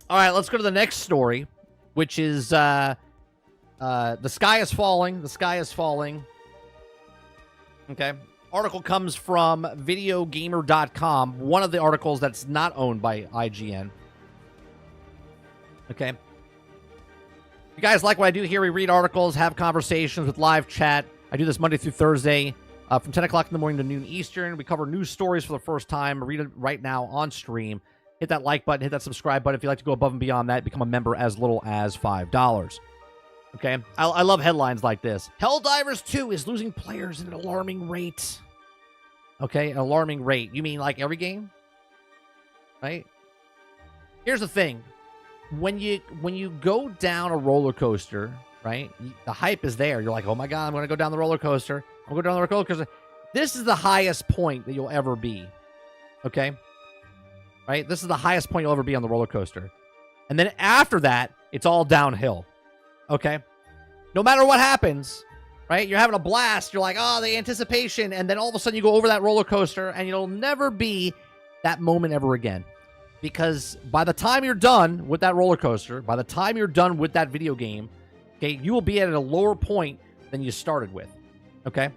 All right, let's go to the next story, which is the sky is falling. The sky is falling. Okay. Article comes from videogamer.com, one of the articles that's not owned by IGN. Okay. If you guys like what I do here, we read articles, have conversations with live chat. I do this Monday through Thursday from 10 o'clock in the morning to noon Eastern. We cover news stories for the first time. Read it right now on stream. Hit that like button, hit that subscribe button. If you'd like to go above and beyond that, become a member as little as $5. Okay? I love headlines like this. Helldivers 2 is losing players at an alarming rate. Okay? An alarming rate. You mean like every game? Right? Here's the thing. When you go down a roller coaster, right? The hype is there. You're like, oh my God, I'm going to go down the roller coaster. I'm going to go down the roller coaster. This is the highest point that you'll ever be. Okay? Right? This is the highest point you'll ever be on the roller coaster. And then after that, it's all downhill. Okay? No matter what happens, right? You're having a blast. You're like, oh, the anticipation. And then all of a sudden you go over that roller coaster and you'll never be that moment ever again. Because by the time you're done with that roller coaster, by the time you're done with that video game, okay, you will be at a lower point than you started with. Okay?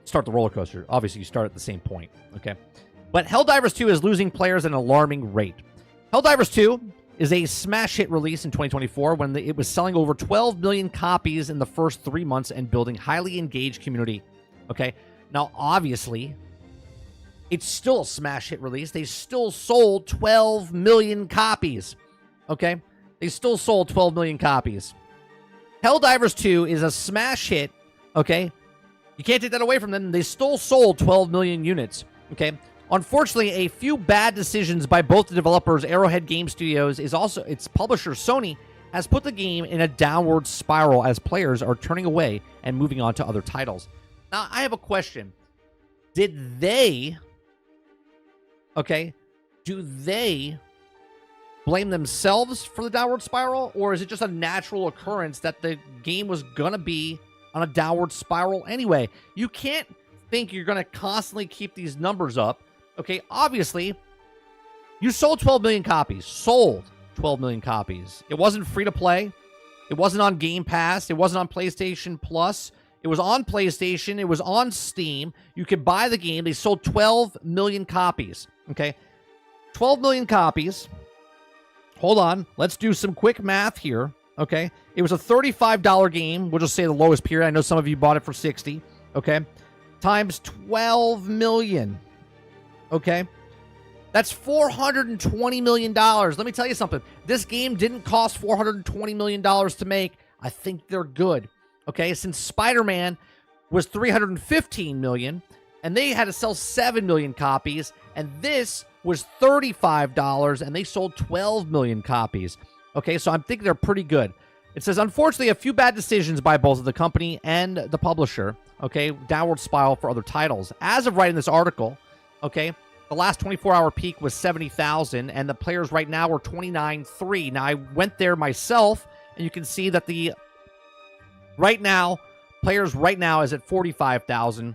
Start the roller coaster. Obviously, you start at the same point. Okay? But Helldivers 2 is losing players at an alarming rate. Helldivers 2 is a smash hit release in 2024 when it was selling over 12 million copies in the first 3 months and building highly engaged community. Okay? Now, obviously, it's still a smash hit release. They still sold 12 million copies. Okay? They still sold 12 million copies. Helldivers 2 is a smash hit. Okay? You can't take that away from them. They still sold 12 million units. Okay? Unfortunately, a few bad decisions by both the developers, Arrowhead Game Studios, is also its publisher, Sony, has put the game in a downward spiral as players are turning away and moving on to other titles. Now, I have a question. Did they... Okay, do they blame themselves for the downward spiral, or is it just a natural occurrence that the game was going to be on a downward spiral anyway? You can't think you're going to constantly keep these numbers up. Okay, obviously, you sold 12 million copies. Sold 12 million copies. It wasn't free to play. It wasn't on Game Pass. It wasn't on PlayStation Plus. It was on PlayStation. It was on Steam. You could buy the game. They sold 12 million copies. Okay? 12 million copies. Hold on. Let's do some quick math here. Okay? It was a $35 game. We'll just say the lowest period. I know some of you bought it for $60. Okay? Times 12 million. Okay? That's $420 million. Let me tell you something. This game didn't cost $420 million to make. I think they're good. Okay, since Spider-Man was $315 million, and they had to sell 7 million copies, and this was $35, and they sold 12 million copies. Okay, so I'm thinking they're pretty good. It says, unfortunately, a few bad decisions by both the company and the publisher. Okay, downward spiral for other titles. As of writing this article, okay, the last 24-hour peak was 70,000, and the players right now are 29.3. Now, I went there myself, and you can see that the right now, players right now is at 45,000.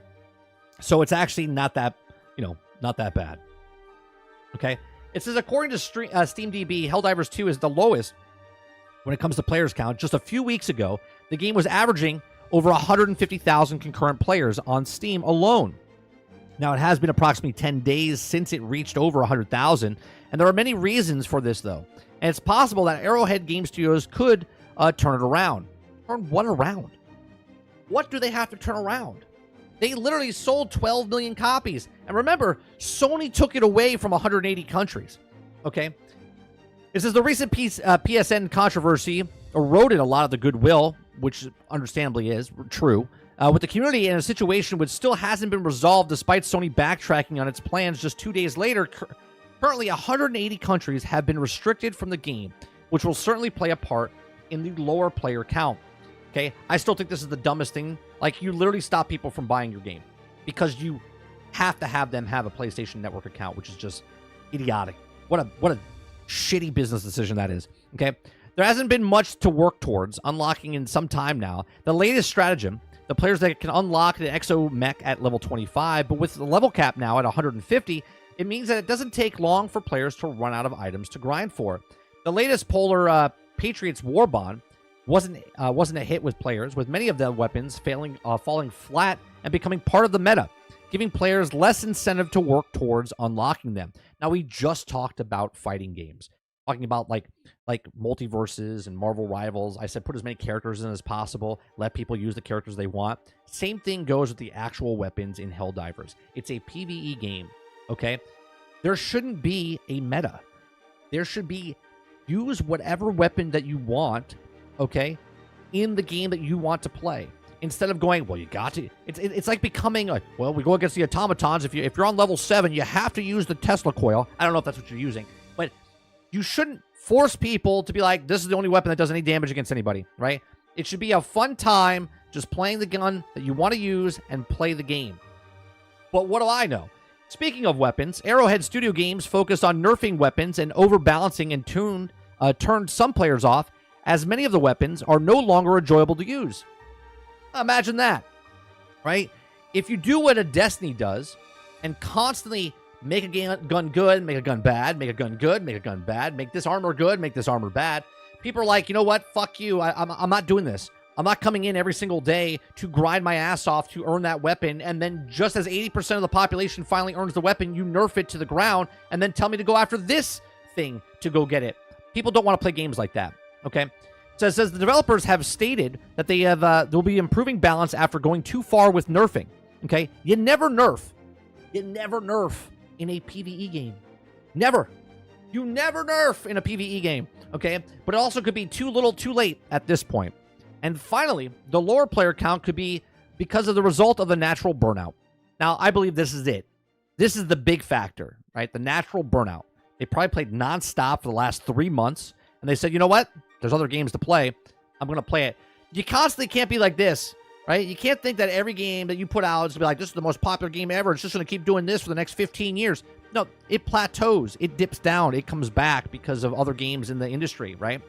So it's actually not that, not that bad. Okay. It says, according to SteamDB, Helldivers 2 is the lowest when it comes to players count. Just a few weeks ago, the game was averaging over 150,000 concurrent players on Steam alone. Now, it has been approximately 10 days since it reached over 100,000. And there are many reasons for this, though. And it's possible that Arrowhead Game Studios could turn it around. Turn what around? What do they have to turn around? They literally sold 12 million copies. And remember, Sony took it away from 180 countries. Okay? It says the recent PSN controversy eroded a lot of the goodwill, which understandably is true, with the community in a situation which still hasn't been resolved despite Sony backtracking on its plans just 2 days later. Currently, 180 countries have been restricted from the game, which will certainly play a part in the lower player count. Okay, I still think this is the dumbest thing. Like, you literally stop people from buying your game because you have to have them have a PlayStation Network account, which is just idiotic. What a shitty business decision that is. Okay, there hasn't been much to work towards unlocking in some time now. The latest stratagem, the players that can unlock the Exo Mech at level 25, but with the level cap now at 150, it means that it doesn't take long for players to run out of items to grind for. The latest Polar Patriots War Bond wasn't a hit with players, with many of the weapons falling flat and becoming part of the meta, giving players less incentive to work towards unlocking them. Now, we just talked about fighting games, talking about like multiverses and Marvel Rivals. I said put as many characters in as possible, let people use the characters they want. Same thing goes with the actual weapons in Helldivers. It's a PvE game, okay? There shouldn't be a meta. There should be use whatever weapon that you want, okay, in the game that you want to play. Instead of going, well, you got to. It's like becoming like, well, we go against the automatons. If you're on level 7, you have to use the Tesla coil. I don't know if that's what you're using, but you shouldn't force people to be like, this is the only weapon that does any damage against anybody, right? It should be a fun time just playing the gun that you want to use and play the game. But what do I know? Speaking of weapons, Arrowhead Studio Games focused on nerfing weapons and overbalancing and turned some players off, as many of the weapons are no longer enjoyable to use. Imagine that, right? If you do what a Destiny does and constantly make a gun good, make a gun bad, make a gun good, make a gun bad, make this armor good, make this armor bad, people are like, you know what? Fuck you. I'm not doing this. I'm not coming in every single day to grind my ass off to earn that weapon, and then just as 80% of the population finally earns the weapon, you nerf it to the ground and then tell me to go after this thing to go get it. People don't want to play games like that, okay? So it says the developers have stated that they'll be improving balance after going too far with nerfing, okay? You never nerf in a PvE game. Never. You never nerf in a PvE game, okay? But it also could be too little too late at this point. And finally, the lower player count could be because of the result of the natural burnout. Now, I believe this is it. This is the big factor, right? The natural burnout. They probably played nonstop for the last 3 months, and they said, you know what? There's other games to play. I'm going to play it. You constantly can't be like this, right? You can't think that every game that you put out is going to be like, this is the most popular game ever. It's just going to keep doing this for the next 15 years. No, it plateaus. It dips down. It comes back because of other games in the industry, right?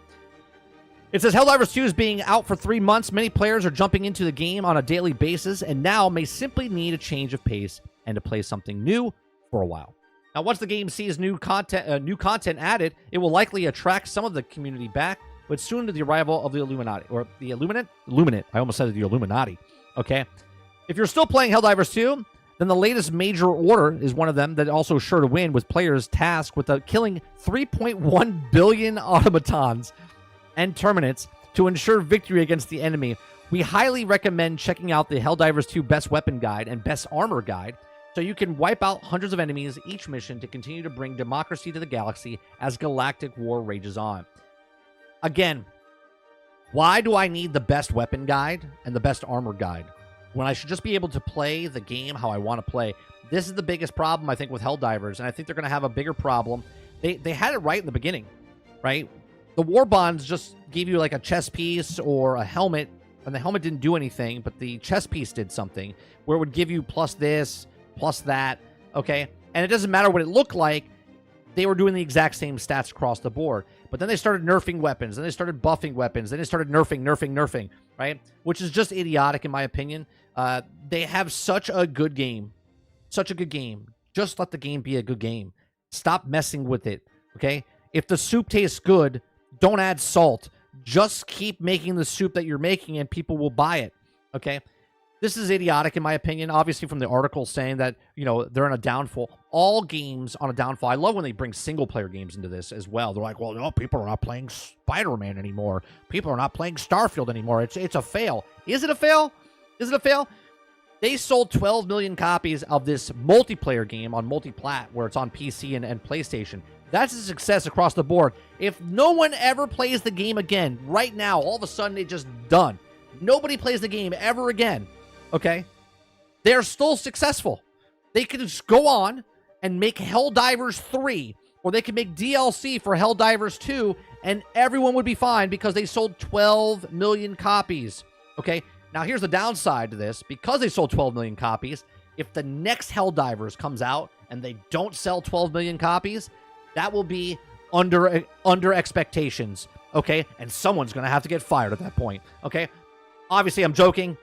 It says Helldivers 2 is being out for 3 months. Many players are jumping into the game on a daily basis and now may simply need a change of pace and to play something new for a while. Now, once the game sees new content added, it will likely attract some of the community back, but soon to the arrival of the Illuminati, or the Illuminate. I almost said the Illuminati. Okay. If you're still playing Helldivers 2, then the latest major order is one of them that also sure to win, with players tasked with killing 3.1 billion automatons and Terminates to ensure victory against the enemy. We highly recommend checking out the Helldivers 2 Best Weapon Guide and Best Armor Guide, so you can wipe out hundreds of enemies each mission to continue to bring democracy to the galaxy as galactic war rages on. Again, why do I need the Best Weapon Guide and the Best Armor Guide when I should just be able to play the game how I want to play? This is the biggest problem, I think, with Helldivers, and I think they're going to have a bigger problem. They had it right in the beginning, right? The war bonds just gave you like a chest piece or a helmet, and the helmet didn't do anything, but the chest piece did something where it would give you plus this, plus that, okay? And it doesn't matter what it looked like. They were doing the exact same stats across the board. But then they started nerfing weapons. Then they started buffing weapons. Then they started nerfing, right? Which is just idiotic in my opinion. They have such a good game. Such a good game. Just let the game be a good game. Stop messing with it, okay? If the soup tastes good, don't add salt. Just keep making the soup that you're making and people will buy it, okay? This is idiotic in my opinion, obviously from the article saying that, you know, they're on a downfall. All games on a downfall. I love when they bring single-player games into this as well. They're like, well, no, people are not playing Spider-Man anymore. People are not playing Starfield anymore. It's a fail. Is it a fail? Is it a fail? They sold 12 million copies of this multiplayer game on multi-plat, where it's on PC and PlayStation. That's a success across the board. If no one ever plays the game again, right now, all of a sudden it's just done. Nobody plays the game ever again. Okay, they're still successful. They could just go on and make Helldivers 3, or they could make DLC for Helldivers 2, and everyone would be fine because they sold 12 million copies. Okay, now here's the downside to this. Because they sold 12 million copies, if the next Helldivers comes out and they don't sell 12 million copies, that will be under expectations. Okay, and someone's going to have to get fired at that point. Okay, obviously I'm joking.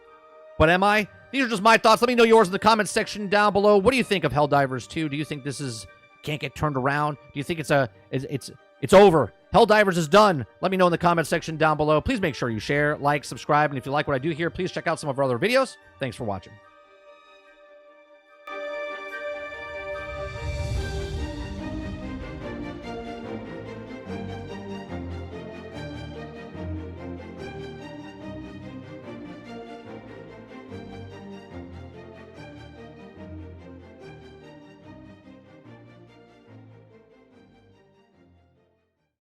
But am I? These are just my thoughts. Let me know yours in the comments section down below. What do you think of Helldivers 2? Do you think this can't get turned around? Do you think it's over? Helldivers is done. Let me know in the comment section down below. Please make sure you share, like, subscribe, and if you like what I do here, please check out some of our other videos. Thanks for watching.